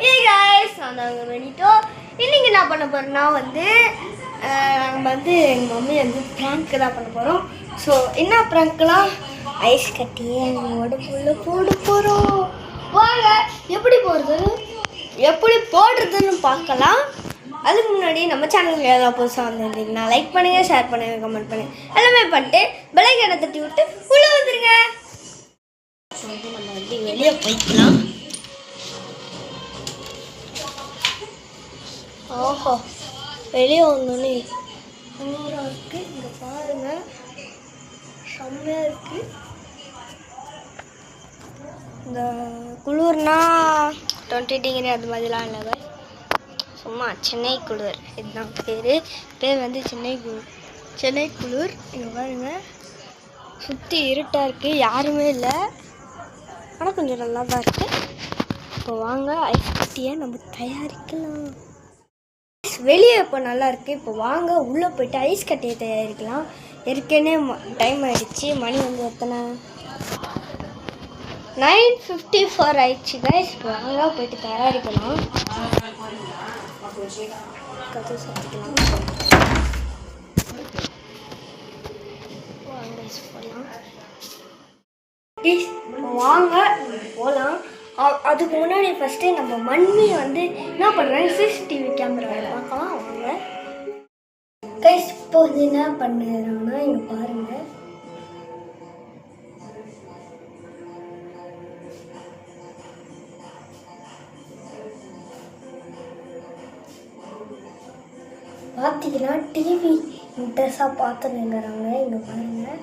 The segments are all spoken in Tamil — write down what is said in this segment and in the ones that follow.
Hey guys, நான் தான் வெளியிட்டோ. இன்னைக்கு என்ன பண்ண போறேன்னா நம்ம எங்கள் மம்மி ப்ராங்க் தான் பண்ண போகிறோம். ஸோ என்ன ப்ராங்க்லாம் ஐஸ் கட்டியே உடம்புள்ள போட போகிறோம். வாங்க எப்படி போடுறதுன்னு பார்க்கலாம். அதுக்கு முன்னாடி நம்ம சேனலுக்கு ஏதாவது புதுசாக வந்துருந்தீங்கன்னா லைக் பண்ணுங்கள், ஷேர் பண்ணுங்கள், கமெண்ட் பண்ணுங்கள், எல்லாமே பண்ணிட்டு பெல் ஐகானை தட்டி விட்டு உள்ளே வந்துருங்க. நம்ம வெளியே போய்க்கலாம். ஓஹோ, வெளியே வந்தோன்னே குளிராக இருக்குது. இங்கே பாருங்கள், செம்மையாக இருக்குது. இந்த குளிர்னா 20 டிகிரி அது மாதிரிலாம் இல்லை, சும்மா சென்னை குளிர். இதுதான் பேர் சென்னை குளிர். இங்கே பாருங்கள், சுற்றி இருட்டாக இருக்குது, யாருமே இல்லை, ஆனால் கொஞ்சம் நல்லா தான் இருக்குது. இப்போ வாங்க ஐஸ் கட்டியை நம்ம தயாரிக்கலாம். வெளியே இப்போ நல்லா இருக்குது. இப்போ வாங்க உள்ளே போய்ட்டு ஐஸ் கட்டியை தயாரிக்கலாம். ஏற்கனவே டைம் ஆகிடுச்சு. மணி எத்தனை 9:54 ஆயிடுச்சு கைஸ். இப்போ வாங்க போய்ட்டு தயாரிக்கலாம். கதை சாப்பிட்டுக்கலாம். வாங்க போகலாம். அதுக்கு முன்னாடி ஃபஸ்ட்டு நம்ம மம்மி என்ன பண்ணுறாங்க, சிசிடிவி கேமராவில் பார்க்கலாம். வாங்க கைஸ். இப்போ என்ன பண்ணுறாங்கன்னா இங்கே பாருங்கள், பார்த்தீங்கன்னா டிவி இன்ட்ரெஸ்டாக பார்த்துருங்கிறாங்க. இங்கே பாருங்கள்,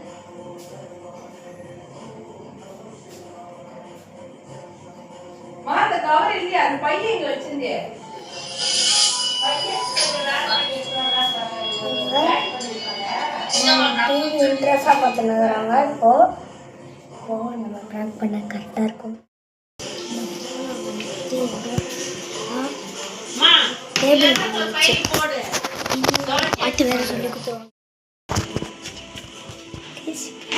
டிவி இன்ட்ரெஸ்டாக பார்த்துனுங்கிறாங்க. இப்போ நம்ம ப்ராங்க் பண்ண கரெக்டாக இருக்கும். டேபிள் பாட்டு வேறு சொல்லி கொடுத்துருவாங்க.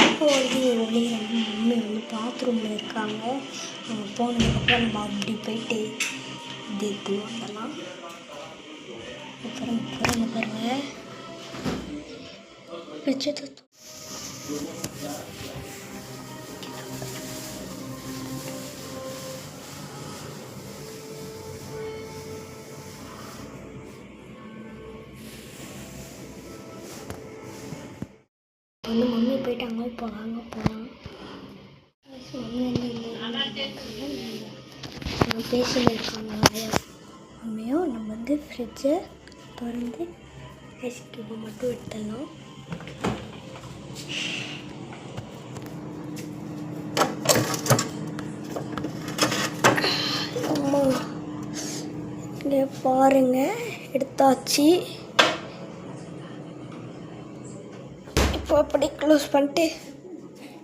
இப்போ எங்கள் மம்மி பாத்ரூமில் இருக்காங்க. அவங்க போனதுக்கப்புறம் நம்ம அப்படி போயிட்டு இது வந்துடலாம். அப்புறம் பாருங்க வச்சது மம்மி போயிட்டாங்க. இப்போ வாங்க போகலாம். மம்மி பேசின்னு இருக்காங்க நிறையா. மம்மியும் நம்ம ஃப்ரிட்ஜை திறந்து ஐஸ் கியூபை மட்டும் எடுத்துடலாம். அம்மா இங்கே பாருங்க, எடுத்தாச்சு. இப்போ அப்படி க்ளோஸ் பண்ணிட்டு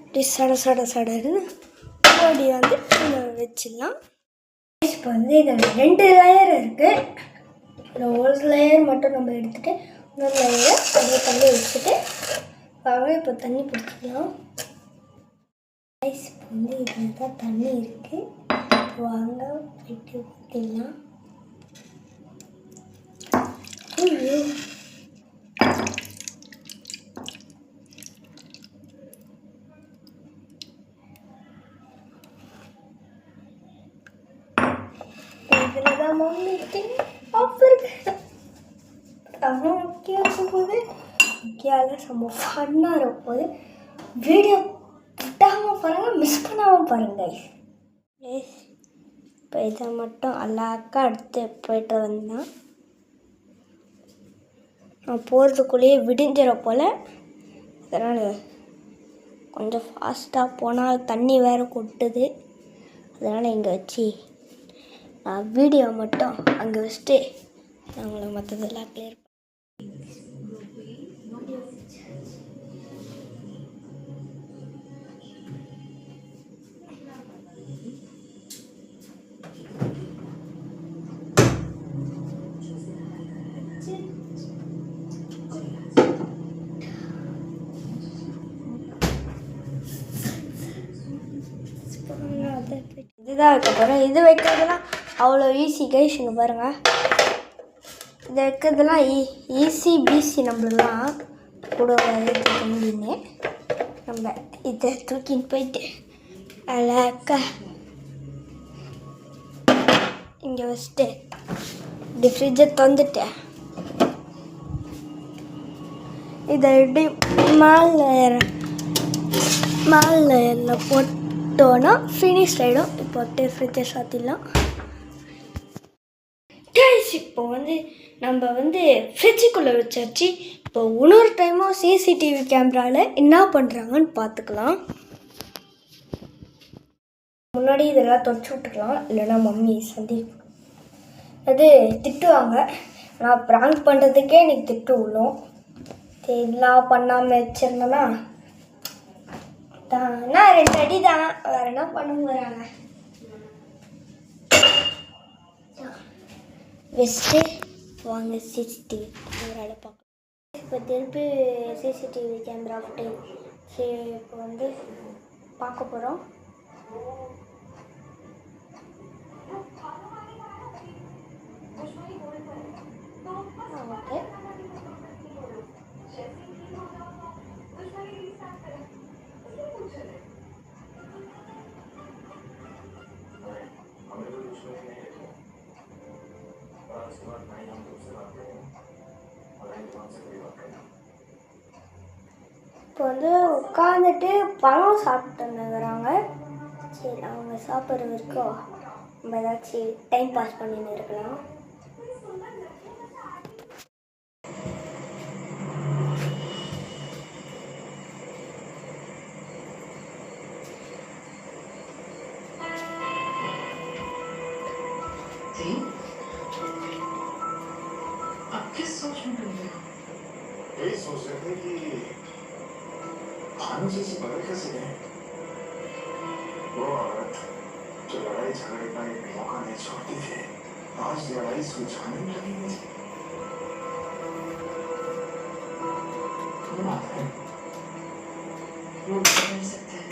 இப்படி சடன்னு ஓடி வச்சிடலாம். இப்போ இதில் 2 லேயர் இருக்குது. இந்த ஒரு லேயர் மட்டும் நம்ம எடுத்துகிட்டு இன்னொரு லேயர் அப்படியே தண்ணி வச்சுட்டு வாங்க இப்போ தண்ணி பிடிச்சிக்கலாம். இப்போ இதில் தான் தண்ணி இருக்குது. வாங்க போயிட்டு ஊற்றிடலாம். இதில் தான் மம்மிக்கு செம்ம முக்கியம் இருக்கும்போது முக்கியால் செம்ம ஃபன்னாக இருக்கும்போது வீடியோ விட்டாமல் பாருங்கள், மிஸ் பண்ணாமல் பாருங்கள். இப்போ இதை மட்டும் அழகா எடுத்து போய்ட்டு வந்தேன். நான் போகிறதுக்குள்ளேயே விடிஞ்சிட போல். அதனால் கொஞ்சம் ஃபாஸ்ட்டாக போனால் தண்ணி வேறு கொட்டுது. அதனால் இங்கே வச்சு நான் வீடியோ மட்டும் அங்கே வச்சுட்டு நான் உங்களுக்கு மற்றதெல்லாம் கிளியர் இதுதான் வைக்க போகிறேன். இது வைக்கிறதுலாம் அவ்வளோ ஈஸி கைஸ். இங்கே பாருங்கள், இதை இருக்கிறதுலாம் ஈஸி பிசி. நம்மளெலாம் கூட முடியுங்க. நம்ம இதை தூக்கின்னு போயிட்டு அழகா இங்கே வச்சுட்டு இப்படி ஃப்ரிட்ஜை திறந்துட்டு இதை இப்படி மேலே போட்டோன்னா ஃபினிஷ் ஆகிடும். இப்போ ஃப்ரிட்ஜை சாத்திடலாம் கைஸ். இப்போ நம்ம ஃப்ரிட்ஜுக்குள்ளே வச்சாச்சு. இப்போ இன்னொரு டைமும் சிசிடிவி கேமராவில் என்ன பண்ணுறாங்கன்னு பார்த்துக்கலாம். முன்னாடி இதெல்லாம் தொடச்சி விட்டுக்கலாம், இல்லைன்னா மம்மி அது திட்டுவாங்க. நான் ப்ராங்க் பண்ணுறதுக்கே எனக்கு திட்டு விழும். இதெல்லாம் பண்ணாமல் வச்சிருந்தோன்னா நான் 2 அடி தான், வேறு என்ன பண்ண போகிறாங்க. வச்சுட்டு வாங்க சிசிடிவி கேமராவில் பார்க்கலாம். இப்போ திருப்பி சிசிடிவி கேமரா ஃபுட்டேஜ் இப்போ பார்க்க போகிறோம். ஓகே, இப்போ உட்காந்துட்டு பழம் சாப்பிட்டுங்கிறாங்க. சரி, அவங்க சாப்பிட்ற வரைக்கும் நம்ம ஏதாச்சும் டைம் பாஸ் பண்ணின்னு இருக்கலாம். आप किस सोच में डूब गए? यही सोच रहे थे कि भानु जैसी बदल कैसे गए। वो औरत जो लड़ाई झगड़े का एक मौका नहीं छोड़ती थी, आज लड़ाई सुलझाने में लगी हुई थी। क्या बात है? लोग बदल सकते हैं,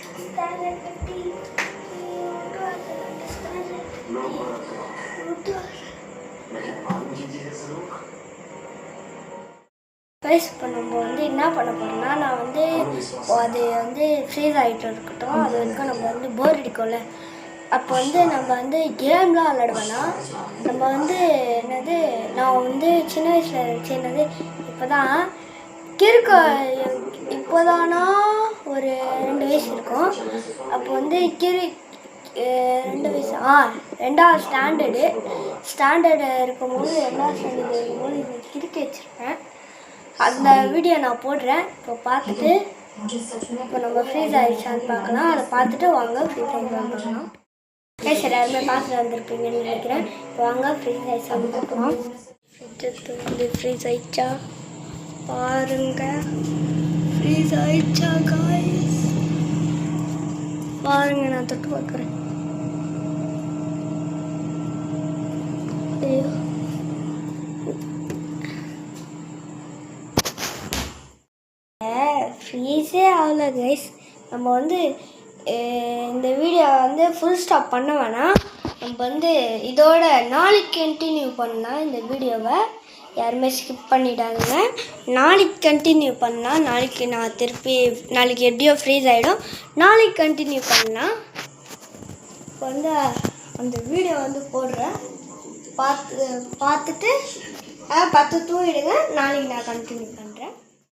लोग बदलते हैं, लेकिन भानु जी जैसे लोग கைஸ். இப்போ நம்ம என்ன பண்ண போகிறோம்னா, நான் அது ஃப்ரீஸ் ஆகிட்டு இருக்கட்டும். அது வரைக்கும் நம்ம போர் அடிக்கும்ல. அப்போ நம்ம கேம்லாம் விளையாடுவேன்னா நம்ம என்னது, நான் சின்ன வயசில் சின்னது இப்போ தான் இப்போதானா ஒரு 2 வயசு இருக்கும். அப்போ 2 வயசு 2வது ஸ்டாண்டர்டு இருக்கும்போது 2வது ஸ்டாண்டர்டு இருக்கும்போது இது கிறுக்கி வச்சுருப்பேன். அந்த வீடியோ நான் போடுறேன். இப்போ பார்த்துட்டு இப்போ நம்ம ஃப்ரீஸ் ஆகிடுச்சான்னு பார்க்கலாம். அதை பார்த்துட்டு வாங்க ஃப்ரீஸ் ஆகிடுச்சான்னு பார்க்கலாம். கைஸ், எல்லாருமே பார்த்துட்டு வந்திருப்பீங்கன்னு நினைக்கிறேன். இப்போ வாங்க ஃப்ரீஸ் ஆகிடுச்சான்னு பார்க்கலாம். ஃப்ரீஸ் ஆகிடுச்சா பாருங்க. ஃப்ரீஸ் ஆகிடுச்சா கைஸ் பாருங்க. நான் தொட்டு பார்க்குறேன். ஃப்ரீஸே ஆகல கைஸ். நம்ம இந்த வீடியோ ஃபுல் ஸ்டாப் பண்ண வேணாம். நம்ம இதோட நாளைக்கு கண்டினியூ பண்ணால் இந்த வீடியோவை யாருமே ஸ்கிப் பண்ணிடாதுங்க. நாளைக்கு கண்டினியூ பண்ணால் நாளைக்கு நான் திருப்பி நாளைக்கு எப்படியோ ஃப்ரீஸ் ஆகிடும். நாளைக்கு கண்டினியூ பண்ணால் இப்போ அந்த வீடியோ போடுறேன். பார்த்துட்டு தூங்கிடுங்க. நாளைக்கு நான் கண்டினியூ பண்ணுறேன்.